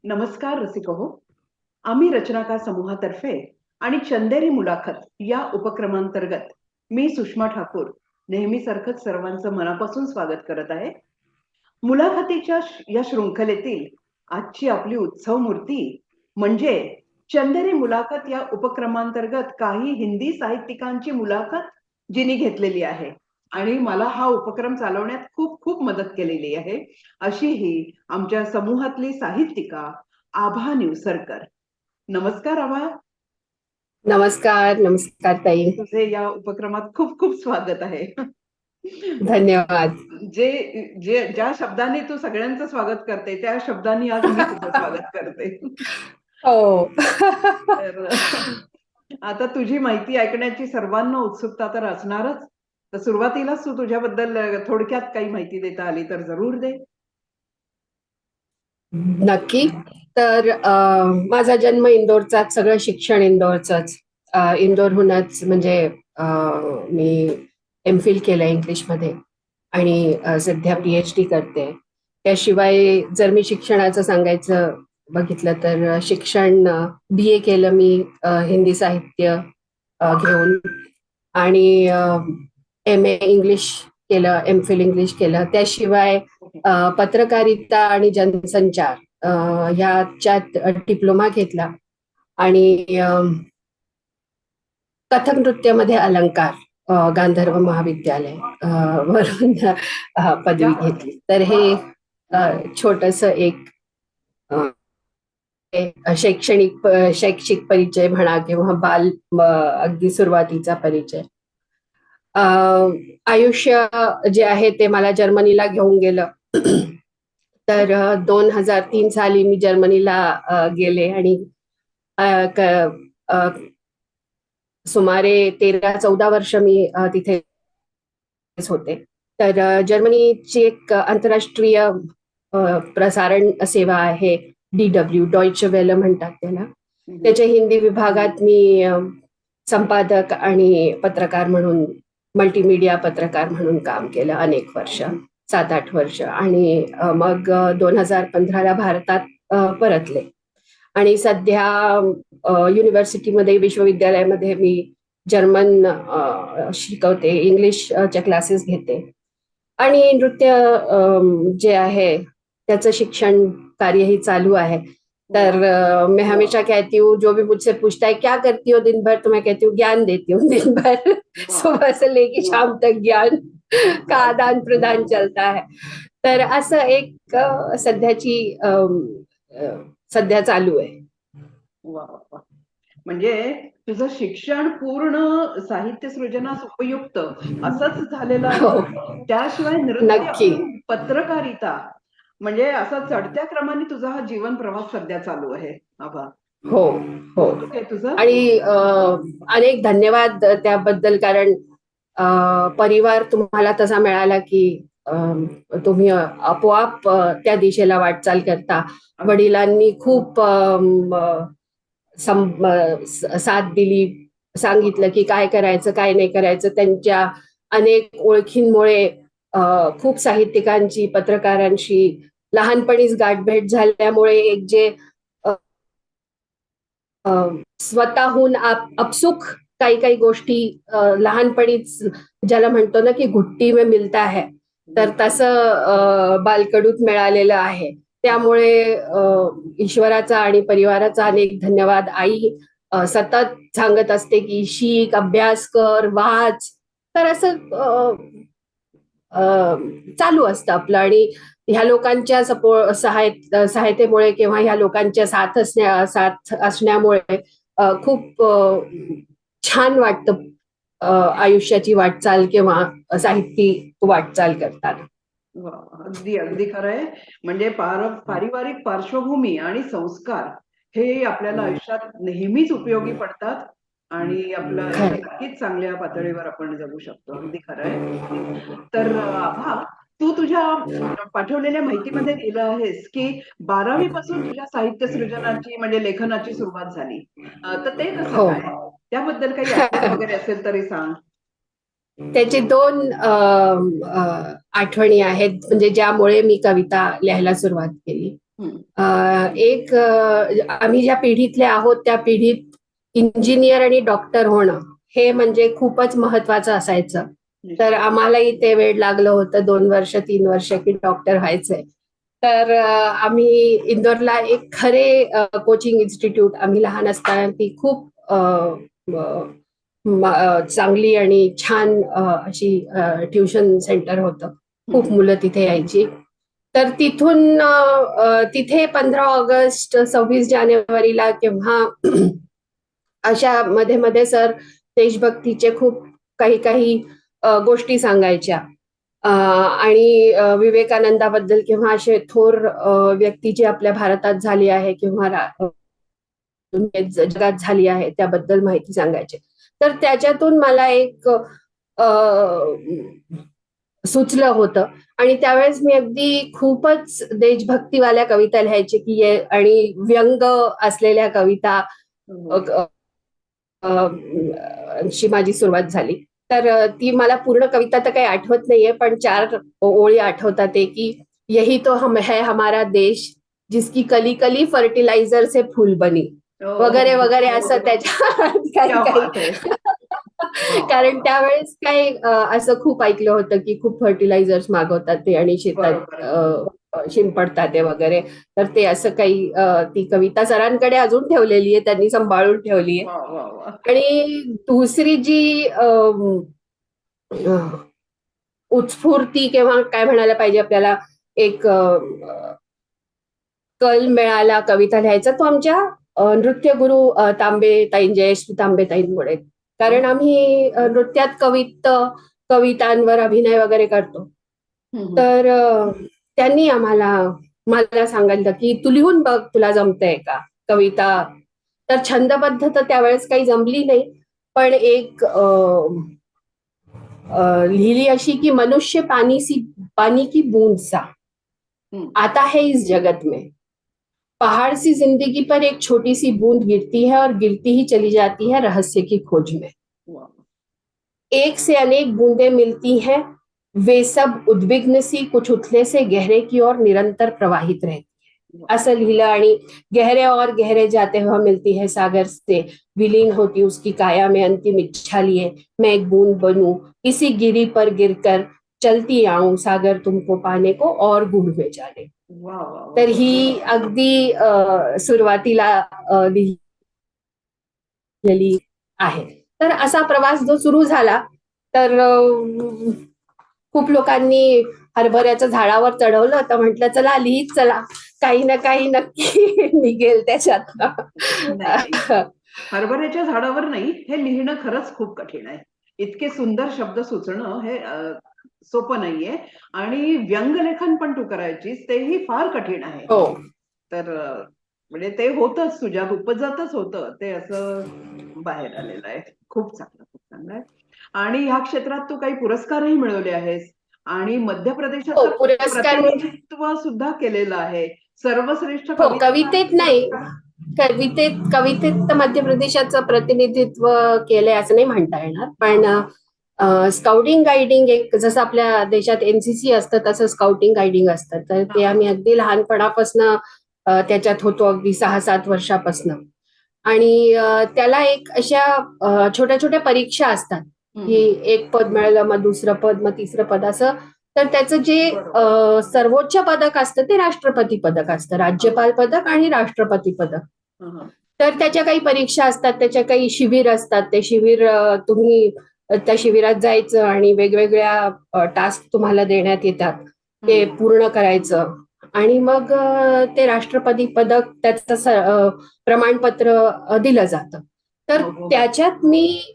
नमस्कार रसिको हो. आम्ही रचनाकार समूहातर्फे आणि चंदेरी मुलाखत या उपक्रमांतर्गत मी सुषमा ठाकूर नेहमीसारखंच सर्वांचं मनापासून स्वागत करत आहे. मुलाखतीच्या या शृंखलेतील आजची आपली उत्सव मूर्ती म्हणजे चंदेरी मुलाखत या उपक्रमांतर्गत काही हिंदी साहित्यिकांची मुलाखत जिनी घेतलेली आहे आणि मला हा उपक्रम चालवण्यात खूप खूप मदत केलेली आहे. अशी ही आमच्या समूहातली साहित्यिका आभा निवसरकर. नमस्कार आभा. नमस्कार नमस्कार ताई. तुझे या उपक्रमात खूप खूप स्वागत आहे. धन्यवाद. जे जे ज्या शब्दाने तू सगळ्यांचं स्वागत करते त्या शब्दांनी आज मी तुझं स्वागत करते. हो. तर आता तुझी माहिती ऐकण्याची सर्वांना उत्सुकता तर असणारच. तर सुरुवातीलाच तू तुझ्याबद्दल थोडक्यात काही माहिती देता आली तर जरूर दे. नक्की. तर माझा जन्म इंदोरचाच, सगळं शिक्षण इंदोरचंच. इंदोरहूनच म्हणजे मी एम.फिल केलं इंग्लिशमध्ये आणि सध्या PhD करते. त्याशिवाय जर मी शिक्षणाचं सांगायचं बघितलं तर शिक्षण BA केलं मी हिंदी साहित्य घेऊन आणि MA इंग्लिश केलं, एम.फिल इंग्लिश केलं. त्याशिवाय पत्रकारिता आणि जनसंचार ह्याच्यात डिप्लोमा घेतला आणि कथक नृत्यामध्ये अलंकार गांधर्व महाविद्यालय वरून पदवी घेतली. तर हे छोटस एक शैक्षिक परिचय म्हणा किंवा अगदी सुरुवातीचा परिचय. आयुष्य जे आहे ते मला जर्मनीला घेऊन गेलं. तर 2003 साली मी जर्मनीला गेले आणि सुमारे 13-14 वर्ष मी तिथे होते. तर जर्मनीची एक आंतरराष्ट्रीय प्रसारण सेवा आहे, DW, डॉइचे वेले म्हणतात त्याला. त्याच्या हिंदी विभागात मी संपादक आणि पत्रकार म्हणून, मल्टीमीडिया पत्रकार म्हणून काम केलं अनेक वर्ष, 7-8 वर्ष. आणि मग 2015ला भारतात परतले आणि सध्या युनिव्हर्सिटीमध्ये, विश्वविद्यालयामध्ये मी जर्मन शिकवते, इंग्लिशच्या क्लासेस घेते आणि नृत्य जे आहे त्याचं शिक्षण कार्यही चालू आहे. तर मैं हमेशा कहती हूँ, जो भी मुझसे पूछता है क्या करती हो दिन भर, तो मैं कहती हूँ ज्ञान देती हूँ दिन भर. सुबह से लेके शाम तक ज्ञान का आदान प्रदान चलता है. तर असं एक सध्या चालू आहे. म्हणजे तुझं शिक्षण पूर्ण साहित्य सृजनास उपयुक्त असंच झालेलं आहे. त्याशिवाय नक्की. नृत्य, पत्रकारिता म्हणजे असा चढत्या क्रमाने तुझा हा जीवन प्रवास सध्या चालू आहे. आभा. हो हो. तुझं आणि अनेक धन्यवाद त्याबद्दल, कारण परिवार तुम्हाला तसा मिळाला की तुम्ही आपोआप त्या दिशेला वाटचाल करता. वडिलांनी खूप साथ दिली, सांगितलं की काय करायचं काय नाही करायचं. त्यांच्या अनेक ओळखींमुळे खूप साहित्यिकांची, पत्रकारांशी लहानपणीच गाठभेट झाल्यामुळे एक जे स्वतःहून अपसुख काही काही गोष्टी लहानपणीच, ज्याला म्हणतो ना की घुट्टी में मिलता है, तर तसं बालकडूत मिळालेलं आहे. त्यामुळे ईश्वराचा आणि परिवाराचा अनेक धन्यवाद. आई सतत सांगत असते की शिक, अभ्यास कर, वाच. तर असं चालू असतं आपलं. आणि ह्या लोकांच्या सहायतेमुळे किंवा ह्या लोकांच्या साथ असण्यामुळे खूप छान वाटतं आयुष्याची वाटचाल किंवा साहित्यिक वाटचाल करताना. अगदी अगदी खरं आहे. म्हणजे पारिवारिक पार्श्वभूमी आणि संस्कार हे आपल्याला आयुष्यात नेहमीच उपयोगी पडतात आणि आपलं आयुष्य नक्कीच चांगल्या पातळीवर आपण जगू शकतो. अगदी खरं आहे. तर आभा, तू तुझ्या पाठवलेल्या माहितीमध्ये लिहिलं आहेस की 12वी पासून तुझ्या साहित्य सृजनाची म्हणजे लेखनाची सुरुवात झाली. तर ते कसं काय? त्याबद्दल काही आठवण वगैरे असेल तरी सांग. त्याचे 2 आठवणी आहेत म्हणजे ज्यामुळे मी कविता लिहायला सुरुवात केली. हम्म. एक आम्ही ज्या पिढीतले आहोत त्या पिढीत इंजिनियर आणि डॉक्टर होणं हे म्हणजे खूपच महत्वाचं असायचं. तर निश्चित. आम्हालाही ते वेळ लागलं होतं 2 वर्ष 3 वर्ष की डॉक्टर व्हायचंय. तर आम्ही इंदोरला एक खरे कोचिंग इन्स्टिट्यूट आम्ही लहान असताना ती खूप चांगली आणि छान अशी ट्युशन सेंटर होतं. खूप हम्म. मुलं तिथे यायची. तर तिथून तिथे 15 ऑगस्ट 26 जानेवारीला केव्हा अशा मध्ये मध्ये सर देशभक्तीचे खूप काही काही गोष्टी सांगायच्या. आणि विवेकानंदाबद्दल किंवा असे थोर व्यक्ती जी आपल्या भारतात झाली आहे किंवा जगात झाली आहे त्याबद्दल माहिती सांगायचे. तर त्याच्यातून मला एक सुचलं होतं आणि त्यावेळेस मी अगदी खूपच देशभक्तीवाल्या कविता लिहायचे की आणि व्यंग असलेल्या कविता हो. शी माझी सुरुवात झाली. तर ती मला पूर्ण कविता तर काही आठवत नाहीये पण 4 ओळी आठवतात ते की यही तो हम है हमारा देश जिसकी कली कली फर्टिलायझर से फूल बनी वगैरे हो. वगैरे असं त्याच्या काही क्या काही बात है. वा वा कारण वा. त्यावेळेस काय असं खूप ऐकलं होतं की खूप फर्टिलायझर्स मागवतात ते आणि शेतात बरोबर. शिंपडतात ते वगैरे. तर ते असं काही ती कविता सरांकडे अजून ठेवलेली आहे त्यांनी सांभाळून ठेवली आहे. वा वा वा. आणि दुसरी जी उत्स्फूर्ती किंवा काय म्हणायला पाहिजे आपल्याला एक कल मिळाला कविता लिहायचा तो आमच्या नृत्यगुरु तांबेताईं जयश्री तांबेताईंमुळे. कारण आम्ही नृत्यात कवितांवर अभिनय वगैरे करतो. हम्म. तर त्यांनी मला सांगितलं की तू लिहून बघ तुला जमतंय का कविता. तर छंदबद्ध तर त्यावेळेस काही जमली नाही पण एक लिहिली अशी की मनुष्य पानी की बूंद सा हम्म. आता है इस जगत में. पहाड़ सी जिंदगी पर एक छोटी सी बूंद गिरती है और गिरती ही चली जाती है रहस्य की खोज में. वा. एक से अनेक बूंदें मिलती हैं वे सब उद्विग्न सी कुछ उथले से गहरे की ओर निरंतर प्रवाहित रहती वा. है. असं लिहिलं आणि गहरे और गहरे जाते हुए मिलती है सागर से विलीन होती उसकी काया में अंतिम इच्छा लिए मैं एक बूंद बनूं इसी गिरी पर गिरकर चलती आऊं सागर तुमको पाने को और गूढ़ में जाने. वा वा वा. तर ही अगदी सुरुवातीला लिहिलेली आहे. तर असा प्रवास जो सुरू झाला तर खूप लोकांनी हरभऱ्याच्या झाडावर चढवलं तर म्हटलं चला लिहित चला काही ना काही नक्की निघेल त्याच्यातनं. नाही, हरभऱ्याच्या झाडावर नाही, हे लिहिणं खरंच खूप कठीण आहे. इतके सुंदर शब्द सुचणं हे सोपं नाहीये आणि व्यंगलेखन पण तू करायचीस तेही फार कठीण आहे. हो. तर म्हणजे ते होतच तुझ्यात उपजतच होतं ते असं बाहेर आलेलं आहे. खूप चांगलं, खूप चांगलं आहे. आणि ह्या क्षेत्रात तू काही पुरस्कारही मिळवले आहेस आणि मध्य हो प्रदेशाचं पुरस्कार प्रतिनिधित्व सुद्धा केलेलं आहे. सर्वश्रेष्ठ हो कवितेचा कवितेत नाही पुरस्कार. कवितेत तर मध्य प्रदेशाचं प्रतिनिधित्व केलंय असं नाही म्हणता येणार पण स्काउटिंग गायडिंग एक जसं आपल्या देशात एनसीसी असतं तसं स्काउटिंग गायडिंग असतं तर ते आम्ही अगदी लहानपणापासून त्याच्यात होतो अगदी 6-7 वर्षापासून. आणि त्याला एक अशा छोट्या छोट्या परीक्षा असतात की एक पद मिळालं मग दुसरं पद मग तिसरं पद असं. तर त्याचं जे सर्वोच्च पदक असतं ते राष्ट्रपती पदक असतं राज्यपाल पदक आणि राष्ट्रपती पदक. तर त्याच्या काही परीक्षा असतात त्याच्या काही शिबिर असतात ते शिबिर तुम्ही त्या शिबिरात जायचं आणि वेगवेगळ्या टास्क तुम्हाला देण्यात येतात ते पूर्ण करायचं आणि मग ते राष्ट्रपती पदक त्याचं प्रमाणपत्र दिलं जातं. तर त्याच्यात मी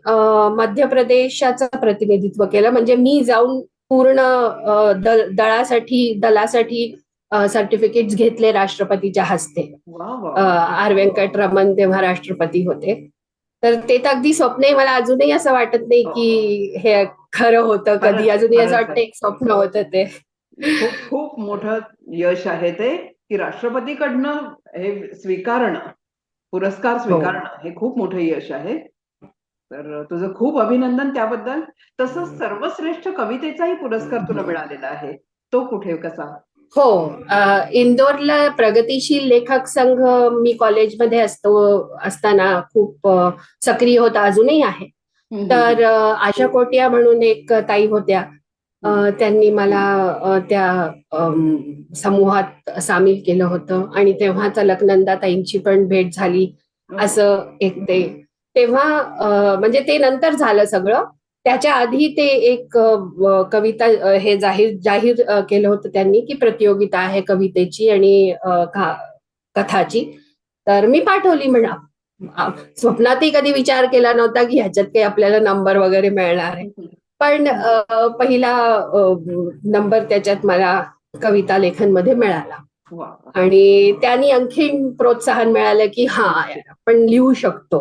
मध्य प्रदेशाचं प्रतिनिधित्व केलं म्हणजे मी जाऊन पूर्ण दलासाठी सर्टिफिकेट्स घेतले राष्ट्रपतीच्या हस्ते. वा वा. आर व्यंकटरमण तेव्हा राष्ट्रपती होते. तर ते तर अगदी स्वप्न आहे मला अजूनही असं वाटत नाही की हे खरं होतं कधी अजूनही असं वाटतं एक स्वप्न होतं ते. खूप खूप मोठं यश आहे ते की राष्ट्रपतीकडनं हे स्वीकारणं पुरस्कार स्वीकारणं हे खूप मोठं यश आहे. तर तुझं खूप अभिनंदन त्याबद्दल. तसंच सर्वश्रेष्ठ कवितेचाही पुरस्कार तुला मिळालेला आहे. तो कुठे कसा? हो. इंदोरला प्रगतीशील लेखक संघ मी कॉलेजमध्ये असताना खूप सक्रिय होता, अजूनही आहे. हम्म, तर आशा कोटिया म्हणून एक ताई होत्या. त्यांनी मला त्या समूहात सामील केलं होतं आणि तेव्हाच अलकनंदा ताईंची पण भेट झाली. हो. असं एक ते तेव्हा म्हणजे ते नंतर झालं सगळं. त्याच्या आधी ते एक कविता हे जाहीर जाहीर केलं होतं त्यांनी की प्रतियोगिता आहे कवितेची आणि कथाची. तर मी पाठवली म्हणा. स्वप्नातही कधी विचार केला नव्हता की ह्याच्यात काही आपल्याला नंबर वगैरे मिळणार आहे. पण पहिला नंबर त्याच्यात मला कविता लेखन मध्ये मिळाला. वा. आणि त्यांनी आणखीन प्रोत्साहन मिळालं की हा यार आपण लिहू शकतो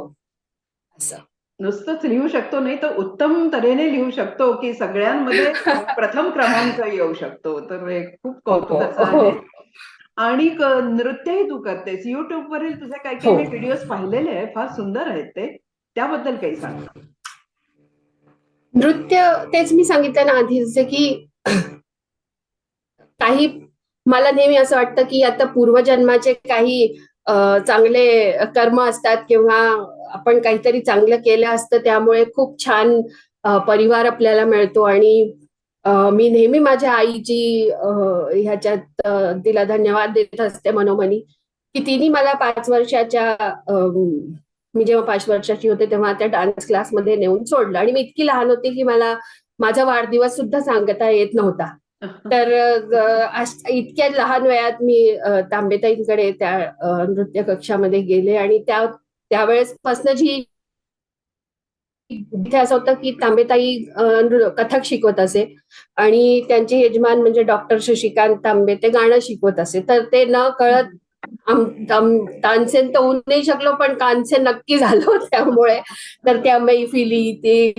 असं. नुसतंच लिहू शकतो नाही तर उत्तम तऱ्हेने लिहू शकतो की सगळ्यांमध्ये प्रथम क्रमांक येऊ शकतो. तर हे खूप हो कौतुकाचं हो आहे. आणि नृत्यही तू करतेस. YouTube वरील तुझे काही काही हो. मी व्हिडिओज पाहिलेले आहे. फार सुंदर आहेत ते. त्याबद्दल काही सांग. नृत्य तेच मी सांगितलं ना आधीच की काही मला नेहमी असं वाटतं की आता पूर्वजन्माचे काही चांगले कर्म असतात किंवा आपण काहीतरी चांगलं केलं असतं त्यामुळे खूप छान परिवार आपल्याला मिळतो. आणि मी नेहमी माझ्या आईची ह्याच्यात तिला धन्यवाद देत असते मनोमनी की तिने मला 5 वर्षाच्या मी जेव्हा 5 वर्षाची होते तेव्हा त्या डान्स क्लासमध्ये नेऊन सोडलं. आणि मी इतकी लहान होते की मला माझा वाढदिवस सुद्धा सांगता येत नव्हता. तर इतक्या लहान वयात मी तांबेताईंकडे त्या नृत्य कक्षामध्ये गेले आणि त्यावेळेसपासून जी इथे असं होतं की तांबेताई कथक शिकवत असे आणि त्यांचे यजमान म्हणजे डॉक्टर शशिकांत तांबे ते गाणं शिकवत असे. तर ते न कळत तानसेन तर होऊ नाही शकलो पण कानसेन नक्की झालो त्यामुळे. तर त्या मैफिली ते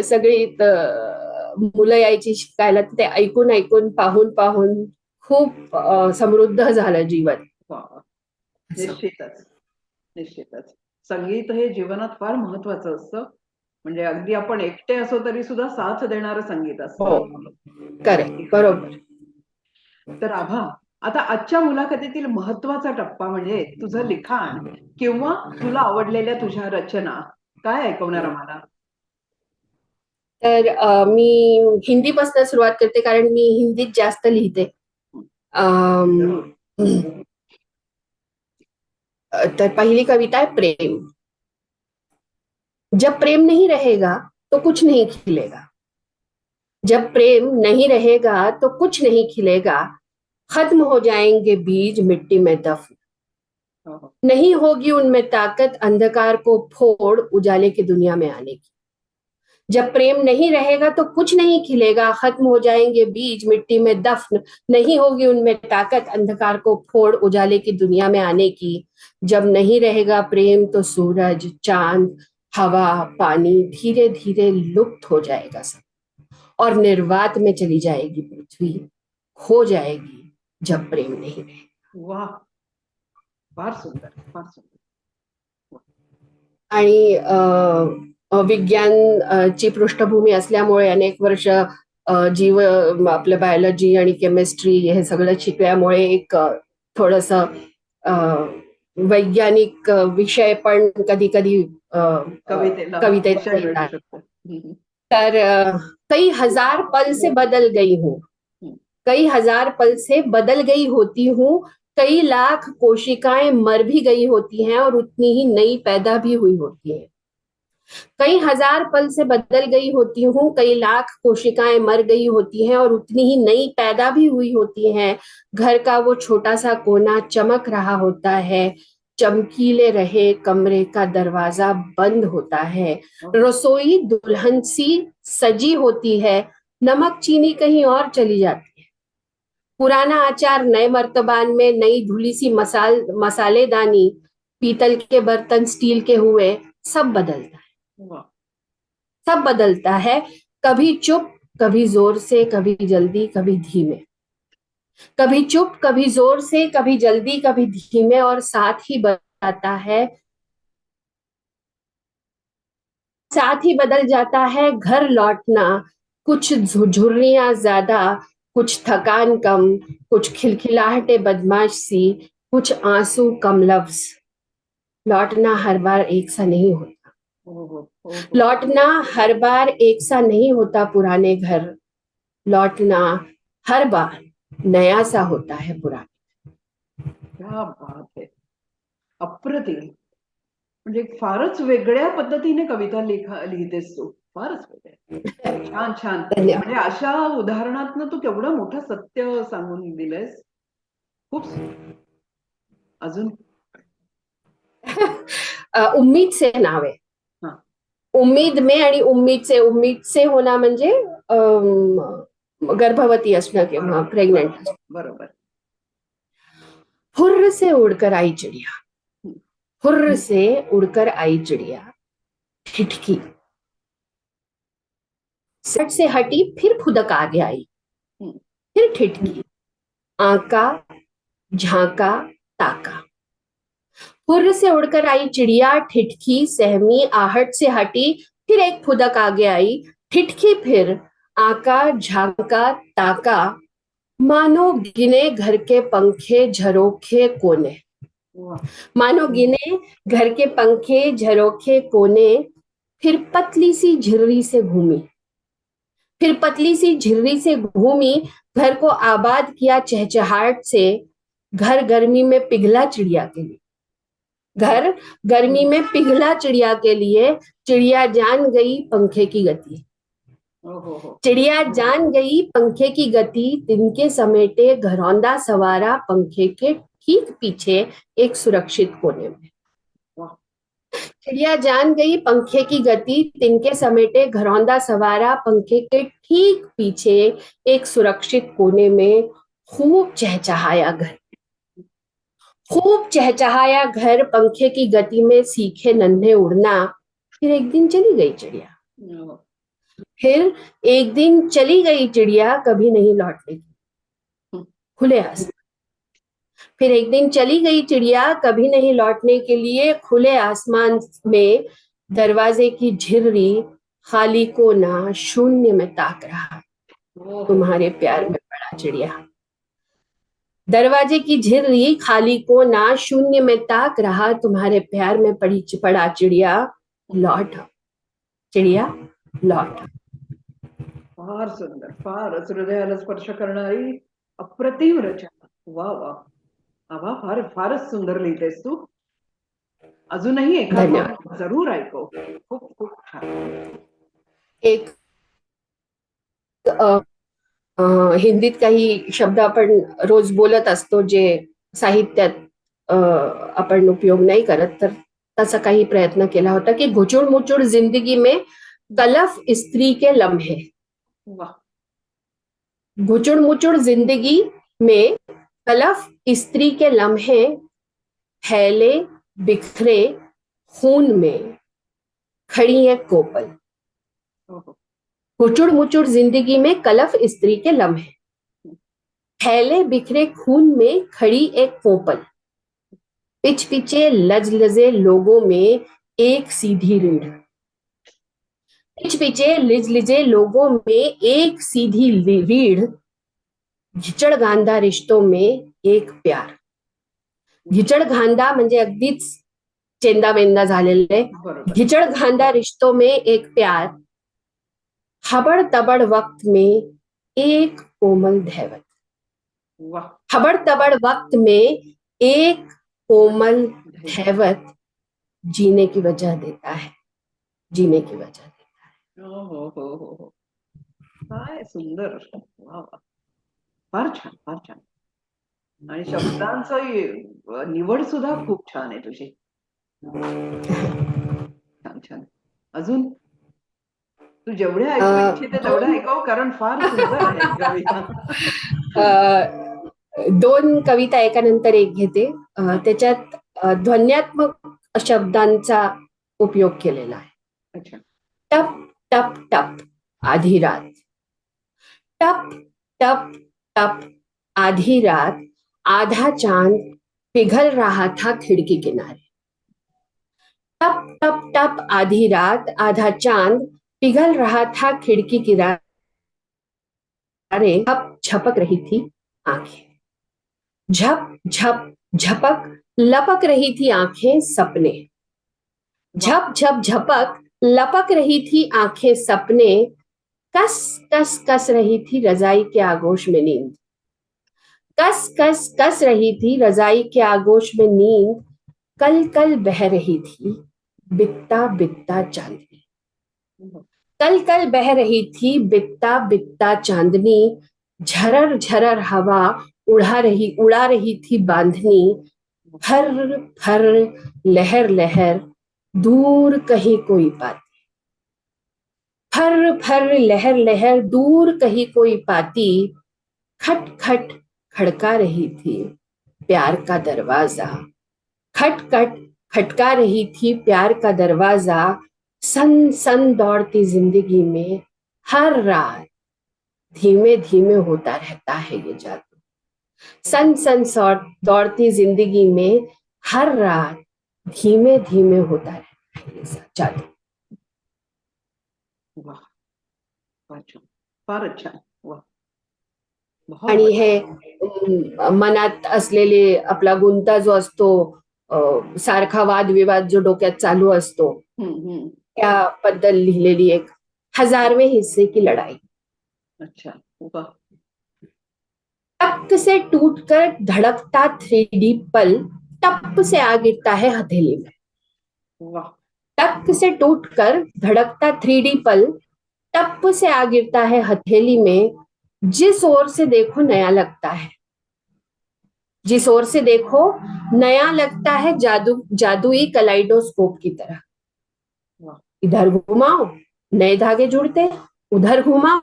सगळी मुलं यायची शिकायला. ते ऐकून ऐकून पाहून पाहून खूप समृद्ध झालं जीवन. वा. निश्चितच. निश्चितच. संगीत हे जीवनात फार महत्वाचं असतं. म्हणजे अगदी आपण एकटे असो तरी सुद्धा साथ देणारं संगीत हो. असतं. करेक्ट. बरोबर. तर आभा, आता आजच्या मुलाखतीतील महत्वाचा टप्पा म्हणजे तुझं लिखाण किंवा तुला आवडलेल्या तुझ्या रचना काय ऐकवणार आम्हाला? तर मी हिंदीपासून सुरुवात करते कारण मी हिंदीत जास्त लिहिते. जरूर. तर पहिली कविता है प्रेम. जब प्रेम नहीं रहेगा तो कुछ नहीं खिलेगा. जब प्रेम नहीं रहेगा तो कुछ नहीं खिलेगा. खत्म हो जाएंगे बीज मिट्टी में दफन. हो, हो. नहीं होगी उनमें ताकत अंधकार को फोड़ उजाले की दुनिया में आने की. जब प्रेम नहीं रहेगा तो कुछ नहीं खिलेगा. खत्म हो जाएंगे बीज मिट्टी में दफन. नहीं होगी उनमें ताकत अंधकार को फोड़ उजाले की दुनिया में आने की. जब नहीं रहेगा प्रेम तो सूरज चांद हवा पानी धीरे धीरे लुप्त हो जाएगा सब. और निर्वात में चली जाएगी पृथ्वी. खो जाएगी जब प्रेम नहीं रहेगा. वाह. फार सुंदर, फार सुंदर. आणि विज्ञान ची पृष्ठभूमी असल्यामुळे अनेक वर्ष जीव आपलं बायोलॉजी आणि केमिस्ट्री हे सगळं शिकल्यामुळे एक थोडस वैज्ञानिक विषय पण कधी कधी कवितेला कवितेत विषय मिळू येतात. शकतो. हम्म, तर कई हजार पल से बदल गई हूँ. हम्म. कई हजार पल से बदल गई होती हूँ. कई लाख कोशिकाएं मर भी गई होती हैं और उतनी ही नई पैदा भी हुई होती हैं. कई हजार पल से बदल गई होती हूँ. कई लाख कोशिकाएं मर गई होती हैं और उतनी ही नई पैदा भी हुई होती हैं. घर का वो छोटा सा कोना चमक रहा होता है. चमकीले रहे कमरे का दरवाजा बंद होता है. रसोई दुल्हन सी सजी होती है. नमक चीनी कहीं और चली जाती है. पुराना अचार नए मर्तबान में नई धुली सी मसालेदानी पीतल के बर्तन स्टील के हुए सब बदलता है. वाह. सब बदलता है. कभी चुप कभी जोर से कभी जल्दी कभी धीमे. कभी चुप कभी जोर से कभी जल्दी कभी धीमे. और साथ ही बदल जाता है घर लौटना. कुछ झुर्रियां ज्यादा कुछ थकान कम, कुछ खिलखिलाहटे बदमाश सी, कुछ आंसू कम लफ्ज। लौटना हर बार एक सा नहीं होता। ओहो, ओहो। लौटना हर बार एक सा नहीं होता पुराने घर। लौटना हर बार नया सा होता है पुराने। क्या बात आहे. अप्रतिम. म्हणजे फारच वेगळ्या पद्धतीने कविता लिहितेस तू. फारच वेगळ्या. छान छान. धन्यवाद. म्हणजे अशा उदाहरणातनं तू केवढं मोठं सत्य सांगून दिलंयस. खूप अजून. उम्मीद से नाव आहे. हा. उम्मीद में आणि उम्मीद से होना म्हणजे गर्भवती असणं किंवा प्रेग्नेंट असणं. बरोबर. हुर्र से उड़कर आई चिड़िया, हुर्र से उड़कर आई चिड़िया, ठिठकी सट से हटी फिर फुदक आगे आई, फिर ठिठकी, आका झांका ताका। हुर्र से उड़कर आई चिड़िया, ठिठकी, सहमी, आहट से हटी, फिर एक फुदक आगे आई, ठिठकी, फिर आका, झांका, ताका, मानो गिने घर के पंखे झरोखे कोने। मानो गिने घर के पंखे झरोखे कोने, फिर पतली सी झिर्री से घूमी, फिर पतली सी झिर्री से घूमी, घर को आबाद किया चहचहाट से, घर गर्मी में पिघला चिड़िया के लिए, घर गर्मी में पिघला चिड़िया के लिए, चिड़िया जान गई पंखे की गति, चिड़िया जान गई पंखे की गति, तिनके समेटे घरौंदा सवारा पंखे के ठीक पीछे एक सुरक्षित कोने में। चिड़िया जान गई पंखे की गति, तिनके समेटे घरौंदा सवारा पंखे के ठीक पीछे एक सुरक्षित कोने में। खूब चहचहाया घर, खूब चहचहाया घर, पंखे की गति में सीखे नन्हे उड़ना। फिर एक दिन चली गई चिड़िया, फिर एक दिन चली गई चिड़िया, कभी नहीं लौटने की खुले आसमान। फिर एक दिन चली गई चिड़िया, कभी नहीं लौटने के लिए खुले आसमान में। दरवाजे की झिर्री खाली कोना शून्य में ताक रहा, तुम्हारे प्यार में पड़ा चिड़िया। दरवाजे की झिर्री खाली कोना शून्य में ताक रहा, तुम्हारे प्यार में पड़ा चिड़िया। लौट चिड़िया लौट। फार सुंदर, फारच हृदयाला स्पर्श करणारी अप्रतिम रचना. वा वा. आवा, फारच सुंदर लिहितेस तू. अजूनही एखादं जरूर ऐकव. खूप खूप छान. एक हिंदीत काही शब्द आपण रोज बोलत असतो जे साहित्यात आपण उपयोग नाही करत, तर तसा काही प्रयत्न केला होता की घुचुड़ मुचुड़ जिंदगी में तलफ स्त्री के लम्हे। घुचुड़ मुचुड़ जिंदगी में तलफ स्त्री के लम्हे, फैले बिखरे खून में खड़ी है कोपल। घुचुड़ मुचुड़ जिंदगी में कलफ स्त्री के लम्हे, फैले बिखरे खून में खड़ी एक कोपल। पिच पिचे लजलजे लोगों में एक सीधी रीढ़, पिच पिचे लिजलिजे लोगों में एक सीधी रीढ़, घिचड़ गांधा रिश्तों में एक प्यार। घिचड़ गांधा म्हणजे अगदीच चेंदा मेंदा झालेले, घिचड़ गांधा रिश्तों में एक प्यार, हबड़ तबड़ वक्त में एक कोमल धैवत। हबड़ तबड़ वक्त में एक कोमल धैवत जीने की वजह देता है, जीने की वजह देता है। हो. काय सुंदर. वा वा. फार छान, फार छान. आणि शब्दांचं निवड सुद्धा खूप छान आहे तुझी. छान छान. अजून तू जेवढे ऐकू इच्छिते तेवढे ऐकव, कारण फार सुंदर आहे कविता. दोन कविता एकानंतर एक घेते. त्याच्यात ध्वन्यात्मक शब्दांचा उपयोग केलेला आहे. टप टप टप आधी रात, टप टप टप आधी रात, आधा चांद पिघल रहा था खिड़की किनारे। टप टप टप आधी रात, आधा चांद पिघल रहा था खिड़की किनारे। अब झपक रही थी आंखें, झप झप झपक लपक रही थी आंखें सपने, झप झप झपक लपक रही थी आंखें सपने, कस कस कस रही थी रजाई के आगोश में नींद, कस कस कस रही थी रजाई के आगोश में नींद, कल कल बह रही थी बित्ता बित्ता चांदनी, कल कल बह रही थी बित्ता बित्ता चांदनी, झरर झरर हवा उड़ा रही थी बांधनी, फर फर लहर लहर दूर कहीं कोई पाती, फर फर लहर लहर दूर कहीं कोई पाती, खट खट खड़का रही थी प्यार का दरवाजा, खट खट खटका रही थी प्यार का दरवाजा, सन सन दौड़ती जिंदगी में हर रात धीमे धीमे होता रहता है ये जादू, सन सन दौड़ती जिंदगी में हर रात धीमे धीमे होता रहता है ये जादू. वाह, फार छान, फारच छान. वाह, बहुत आणि बढ़िया. हे मनात असलेले आपला गुंता जो असतो, सारखा वादविवाद जो डोक्यात चालू असतो, हम्म. त्याबद्दल लिहिलेली एक 1000वें हिस्से की लड़ाई. अच्छा. वाह. टक से टूटकर धड़कता 3D पल टप से आ गिरता है हथेली में, वाह. टक से टूटकर धड़कता 3D पल टप से आ गिरता है हथेली में, जिस ओर से देखो नया लगता है, जिस ओर से देखो नया लगता है जादुई कलाइडोस्कोप की तरह, वाह. इधर घुमाओ नए धागे जुड़ते, उधर घुमाओ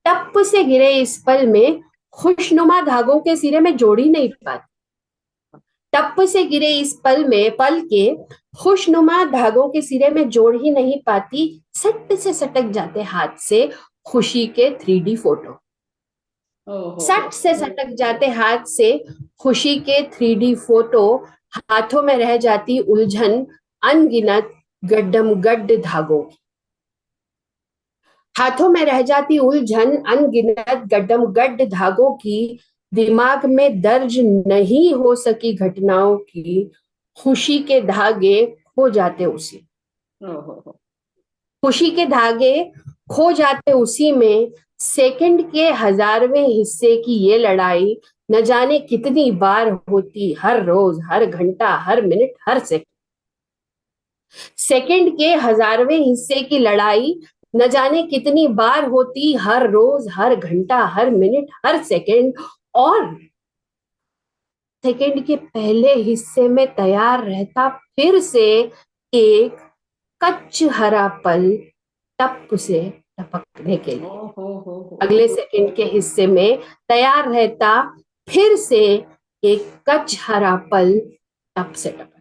टप से गिरे इस पल में खुशनुमा धागों के सिरे में जोड़ ही नहीं पाती, टप से गिरे इस पल के खुशनुमा धागों के सिरे में जोड़ ही नहीं पाती, सट से सटक जाते हाथ से खुशी के 3D फोटो, सट से सटक जाते हाथ से खुशी के 3D फोटो, हाथों में रह जाती उलझन अनगिनत गड्ढम गड्ढ धागों की, हाथों में रह जाती उलझन अनगिनत गड्ढम गड्ढ धागों की, दिमाग में दर्ज नहीं हो सकी घटनाओं की, खुशी के धागे खो जाते उसी, खुशी के धागे खो जाते उसी में, सेकंड के 1000वें हिस्से की ये लड़ाई न जाने कितनी बार होती, हर रोज हर घंटा हर मिनट हर सेकंड, सेकंड के 1000वें हिस्से की लड़ाई न जाने कितनी बार होती, हर रोज हर घंटा हर मिनट हर सेकंड, और सेकंड के पहले हिस्से में तैयार रहता फिर से एक कच्च हरा पल टप से टपकने के लिए, अगले सेकंड के हिस्से में तैयार रहता फिर से एक कच्च हरा पल टप से टपक.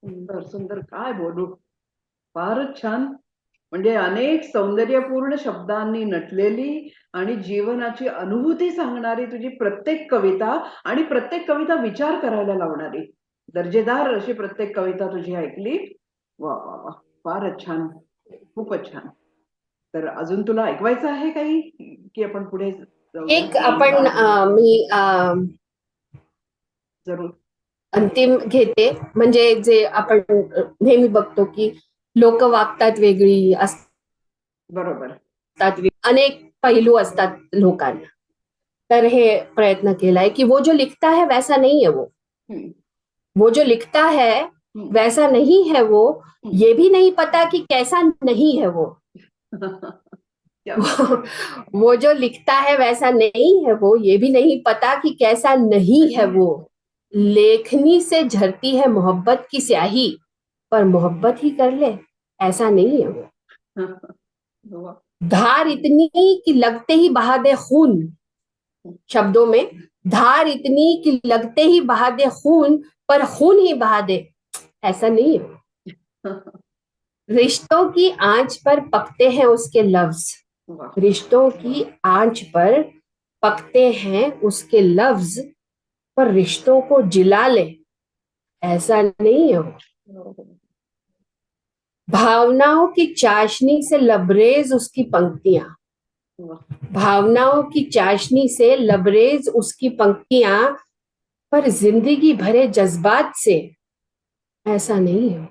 सुंदर सुंदर, काय बोलू. फारच छान. म्हणजे अनेक सौंदर्यपूर्ण शब्दांनी नटलेली आणि जीवनाची अनुभूती सांगणारी तुझी प्रत्येक कविता, आणि प्रत्येक कविता विचार करायला लावणारी, दर्जेदार अशी प्रत्येक कविता तुझी ऐकली. वा वा वा, फारच छान, खूपच छान. तर अजून तुला ऐकवायचं आहे काही, की आपण पुढे जाऊया? एक आपण मी जरूर. अंतिम घेते, म्हणजे जे आपण नेहमी बघतो की लोक वागतात वेगळी बरोबर. असतात, अनेक पैलू असतात लोकांना, तर हे प्रयत्न केलाय की वो जो लिखता है वैसा नहीं है वो जो लिखता है वैसा नहीं है वो, ये भी नहीं पता कि कैसा नहीं है वो वो जो लिखता है वैसा नहीं है वो, ये भी नहीं पता कि कैसा नहीं है वो, लेखनी से झरती है मोहब्बत की स्याही, पर मोहब्बत ही कर ले ऐसा नहीं है वो, धार इतनी कि लगते ही बहा दे खून, शब्दों में धार इतनी कि लगते ही बहा दे खून, पर खून ही बहा दे ऐसा नहीं है. रिश्तों की आंच पर पकते हैं उसके लफ्ज, रिश्तों की आंच पर पकते हैं उसके लफ्ज, पर रिश्तों को जिला ले ऐसा नहीं है वो. भावनाओं की चाशनी से लबरेज उसकी पंक्तियां, वाह. भावनाओं की चाशनी से लबरेज उसकी पंक्तियां, पर जिंदगी भरे जज्बात से ऐसा नहीं है।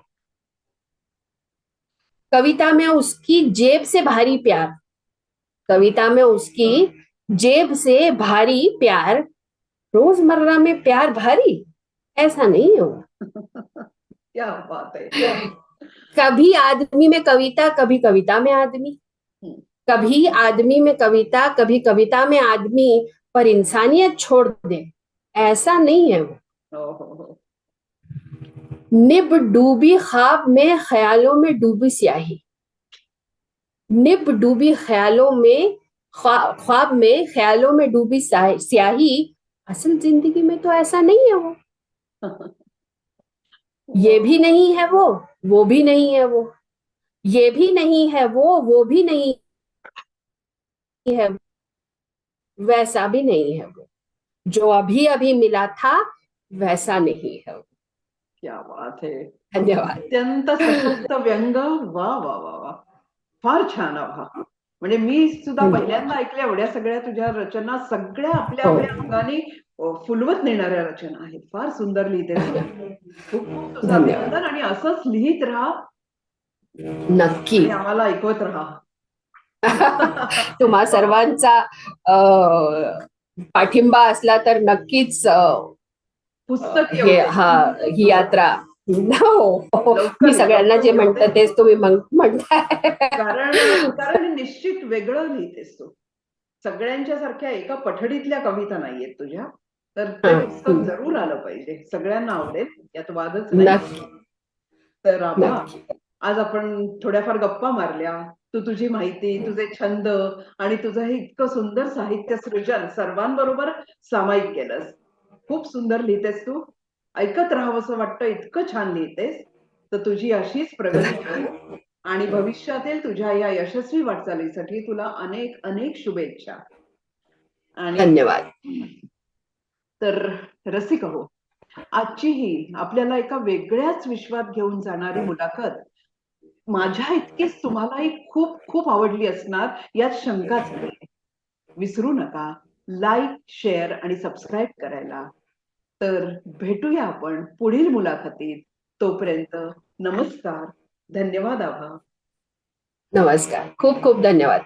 कविता में उसकी जेब से भारी प्यार, कविता में उसकी जेब से भारी प्यार, रोजमर्रा में प्यार भारी ऐसा नहीं है वो। क्या बात है. कभी आदमी में कविता, कभी कविता में आदमी, हम्म. कभी आदमी में कविता, कभी कविता में आदमी, पर इंसानियत छोड़ दे ऐसा नहीं है वो। हो. निब डूबी ख्वाब में, ख्यालों में डूबी स्याही, निब डूबी ख्यालों में, ख्वाब में ख्यालों में डूबी स्याही, असल जिंदगी में तो ऐसा नहीं है वो। ये भी नहीं है वो भी नहीं है वो, ये भी नहीं है वो भी नहीं है, वैसा भी नहीं है वो, जो अभी अभी मिला था वैसा नहीं है वो। क्या बात है. धन्यवाद. अत्यंत सशक्त व्यंग. वा वा वा वा. फार छान. आभा. म्हणजे मी सुद्धा धन्यवाद. पहिल्यांदा ऐकल्या एवढ्या सगळ्या तुझ्या रचना, सगळ्या आपल्या हो, आपल्या अंगाने फुलवत नेणाऱ्या रचना आहेत. फार सुंदर लिहितेस तू. खूप खूप तुझं धन्यवाद. अभिनंदन आणि असंच लिहित राहा नक्की. आणि आम्हाला ऐकवत राहा. तुम्हा सर्वांचा पाठिंबा असला तर नक्कीच पुस्तक येऊ हे दे. ही यात्रा. हो, मी लवकर सगळ्यांना जे लवकर येऊ दे. म्हणते तेच तुम्ही म्हणताय. कारण कारण हे निश्चित वेगळं लिहितेस तू. सगळ्यांच्या सारख्या एका पठडीतल्या कविता नाहीयेत तुझ्या. तर ते पुस्तक जरूर आलं पाहिजे. सगळ्यांना आवडेल, यात वादच नाही. नक्की तर आभा, नक्की. आज आपण थोड्याफार गप्पा मारल्या. तू तुझी माहिती, तुझे छंद आणि तुझं हे इतकं सुंदर साहित्य सृजन सर्वांबरोबर सामायिक केलंस. खूप सुंदर लिहितेस तू. ऐकत राहावंसं वाटतं, इतकं छान लिहितेस. तर तुझी अशीच प्रगती हो आणि भविष्यातील तुझ्या या यशस्वी वाटचालीसाठी तुला अनेक अनेक शुभेच्छा. आणि धन्यवाद. तर रसिक हो, आजची ही आपल्याला एका वेगळ्याच विश्वात घेऊन जाणारी मुलाखत माझ्या इतकीच तुम्हालाही खूप खूप आवडली असणार यात शंकाच नाही. विसरू नका लाईक, शेअर आणि सबस्क्राईब करायला. तर भेटूया आपण पुढील मुलाखतीत. तोपर्यंत नमस्कार. धन्यवाद आभा. नमस्कार. खूप खूप धन्यवाद.